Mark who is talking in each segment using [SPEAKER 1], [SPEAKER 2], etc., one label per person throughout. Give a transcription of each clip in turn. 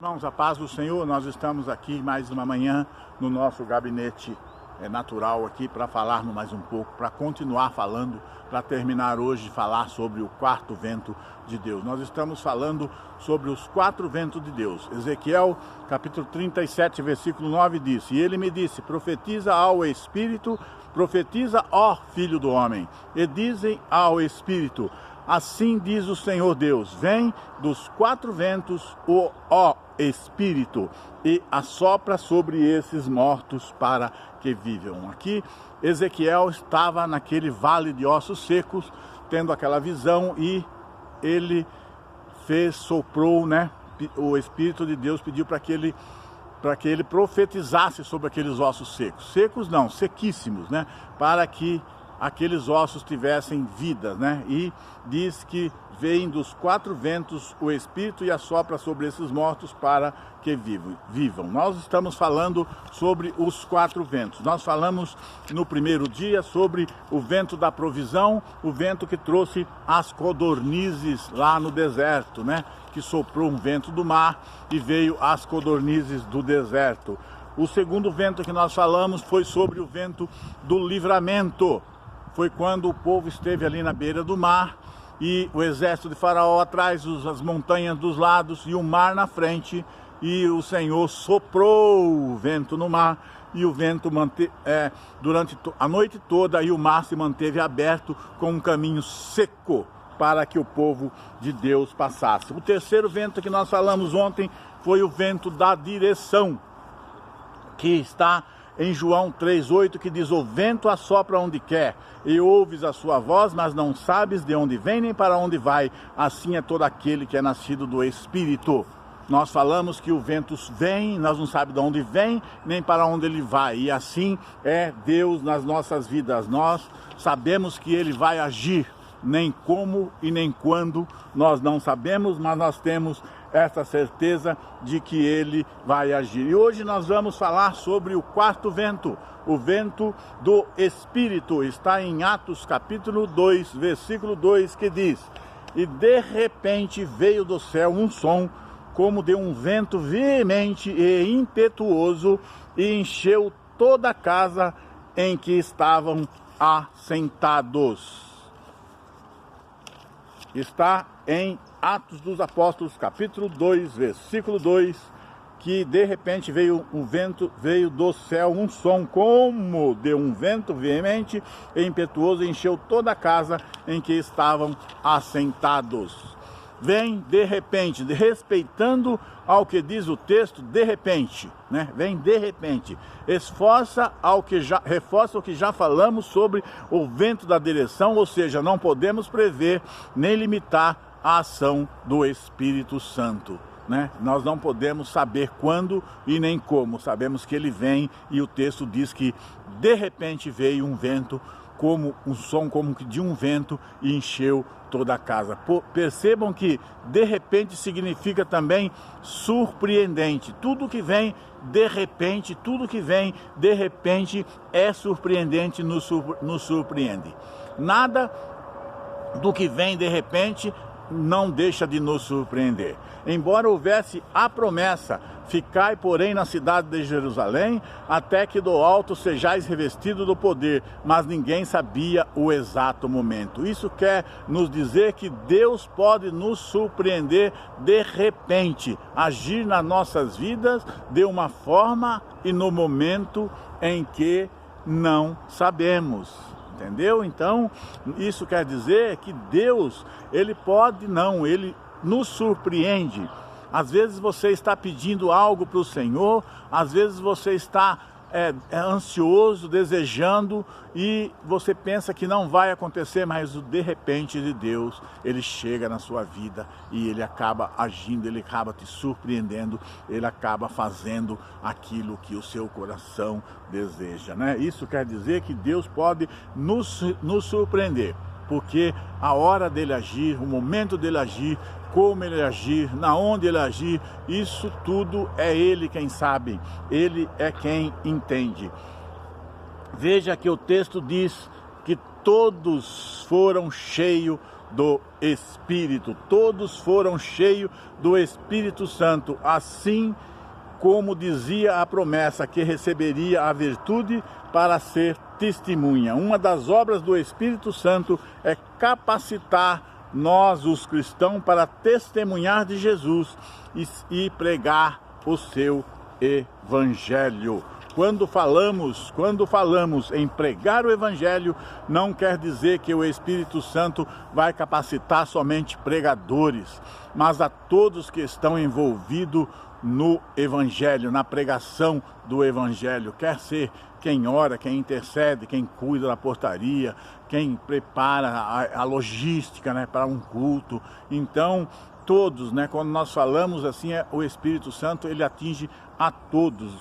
[SPEAKER 1] Irmãos, a paz do Senhor, nós estamos aqui mais uma manhã no nosso gabinete natural aqui para falarmos mais um pouco, para continuar falando, para terminar hoje de falar sobre o quarto vento de Deus. Nós estamos falando sobre os quatro ventos de Deus. Ezequiel, capítulo 37, versículo 9 diz: E ele me disse, profetiza ao Espírito, profetiza, ó Filho do Homem, e dizem ao Espírito, assim diz o Senhor Deus, vem dos quatro ventos, ó Espírito, e assopra sobre esses mortos para que vivam. Aqui, Ezequiel estava naquele vale de ossos secos, tendo aquela visão, e ele soprou, o Espírito de Deus pediu para que ele profetizasse sobre aqueles ossos secos. Secos não, sequíssimos, para que aqueles ossos tivessem vida, E diz que vem dos quatro ventos o Espírito e assopra sobre esses mortos para que vivam. Nós estamos falando sobre os quatro ventos. Nós falamos no primeiro dia sobre o vento da provisão, o vento que trouxe as codornizes lá no deserto, Que soprou um vento do mar e veio as codornizes do deserto. O segundo vento que nós falamos foi sobre o vento do livramento. Foi quando o povo esteve ali na beira do mar e o exército de Faraó atrás, as montanhas dos lados e o mar na frente, e o Senhor soprou o vento no mar e o vento durante a noite toda, e o mar se manteve aberto com um caminho seco para que o povo de Deus passasse. O terceiro vento que nós falamos ontem foi o vento da direção, que está em João 3,8, que diz: o vento assopra onde quer, e ouves a sua voz, mas não sabes de onde vem nem para onde vai. Assim é todo aquele que é nascido do Espírito. Nós falamos que o vento vem, nós não sabemos de onde vem, nem para onde ele vai. E assim é Deus nas nossas vidas. Nós sabemos que ele vai agir, nem como e nem quando nós não sabemos, mas nós temos essa certeza de que ele vai agir. E hoje nós vamos falar sobre o quarto vento, o vento do Espírito. Está em Atos capítulo 2, versículo 2, que diz: E de repente veio do céu um som como de um vento veemente e impetuoso, e encheu toda a casa em que estavam assentados. Está em Atos dos Apóstolos, capítulo 2, versículo 2, que de repente veio do céu um som como de um vento veemente e impetuoso, e encheu toda a casa em que estavam assentados. Vem de repente, respeitando ao que diz o texto, de repente, Vem de repente. Reforça o que já falamos sobre o vento da direção, ou seja, não podemos prever nem limitar a ação do Espírito Santo, Nós não podemos saber quando e nem como, sabemos que ele vem, e o texto diz que de repente veio um vento, como um som como de um vento, e encheu toda a casa. Percebam que de repente significa também surpreendente. Tudo que vem de repente, é surpreendente, nos surpreende. Nada do que vem de repente não deixa de nos surpreender. Embora houvesse a promessa: ficai, porém, na cidade de Jerusalém, até que do alto sejais revestido do poder, mas ninguém sabia o exato momento. Isso quer nos dizer que Deus pode nos surpreender de repente, agir nas nossas vidas de uma forma e no momento em que não sabemos. Entendeu? Então, isso quer dizer que Deus, ele nos surpreende. Às vezes você está pedindo algo para o Senhor, às vezes você está ansioso, desejando, e você pensa que não vai acontecer, mas o de repente de Deus, ele chega na sua vida e ele acaba agindo, ele acaba te surpreendendo, ele acaba fazendo aquilo que o seu coração deseja, Isso quer dizer que Deus pode nos surpreender, porque a hora dele agir, o momento dele agir, como ele agir, na onde ele agir, isso tudo é ele quem sabe, ele é quem entende. Veja que o texto diz que todos foram cheios do Espírito. Todos foram cheios do Espírito Santo, assim como dizia a promessa, que receberia a virtude para ser testemunha. Uma das obras do Espírito Santo é capacitar nós, os cristãos, para testemunhar de Jesus e pregar o seu Evangelho. Quando falamos em pregar o Evangelho, não quer dizer que o Espírito Santo vai capacitar somente pregadores, mas a todos que estão envolvidos no Evangelho, na pregação do Evangelho, quer ser quem ora, quem intercede, quem cuida da portaria, quem prepara a logística, né, para um culto. Então, todos, né, quando nós falamos assim, o Espírito Santo, ele atinge a todos.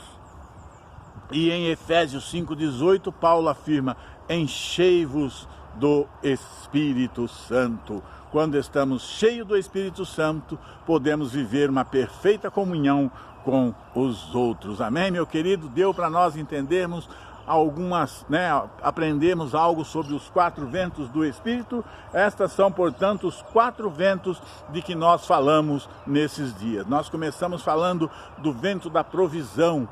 [SPEAKER 1] E em Efésios 5,18, Paulo afirma: enchei-vos do Espírito Santo. Quando estamos cheios do Espírito Santo, podemos viver uma perfeita comunhão com os outros. Amém, meu querido? Deu para nós entendermos aprendemos algo sobre os 4 ventos do Espírito. Estas são, portanto, os 4 ventos de que nós falamos nesses dias. Nós começamos falando do vento da provisão,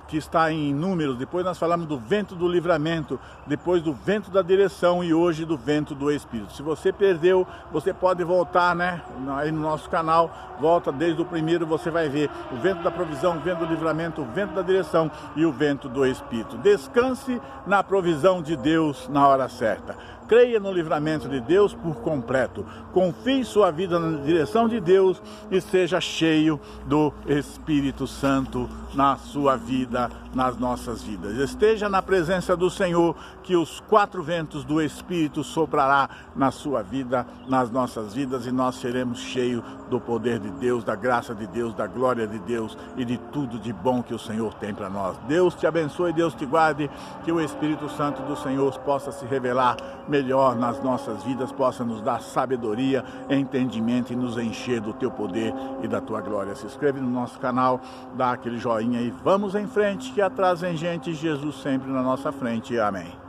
[SPEAKER 1] que está em Números. Depois nós falamos do vento do livramento, depois do vento da direção e hoje do vento do Espírito. Se você perdeu, você pode voltar, né, aí no nosso canal, volta desde o primeiro, você vai ver o vento da provisão, o vento do livramento, o vento da direção e o vento do Espírito. Descanse na provisão de Deus na hora certa. Creia no livramento de Deus por completo. Confie sua vida na direção de Deus e seja cheio do Espírito Santo na sua vida, nas nossas vidas. Esteja na presença do Senhor, que os 4 ventos do Espírito soprará na sua vida, nas nossas vidas, e nós seremos cheios do poder de Deus, da graça de Deus, da glória de Deus e de tudo de bom que o Senhor tem para nós. Deus te abençoe, Deus te guarde, que o Espírito Santo do Senhor possa se revelar melhor nas nossas vidas, possa nos dar sabedoria, entendimento e nos encher do teu poder e da tua glória. Se inscreve no nosso canal, dá aquele joinha e vamos em frente, que atrás vem gente, Jesus sempre na nossa frente. Amém.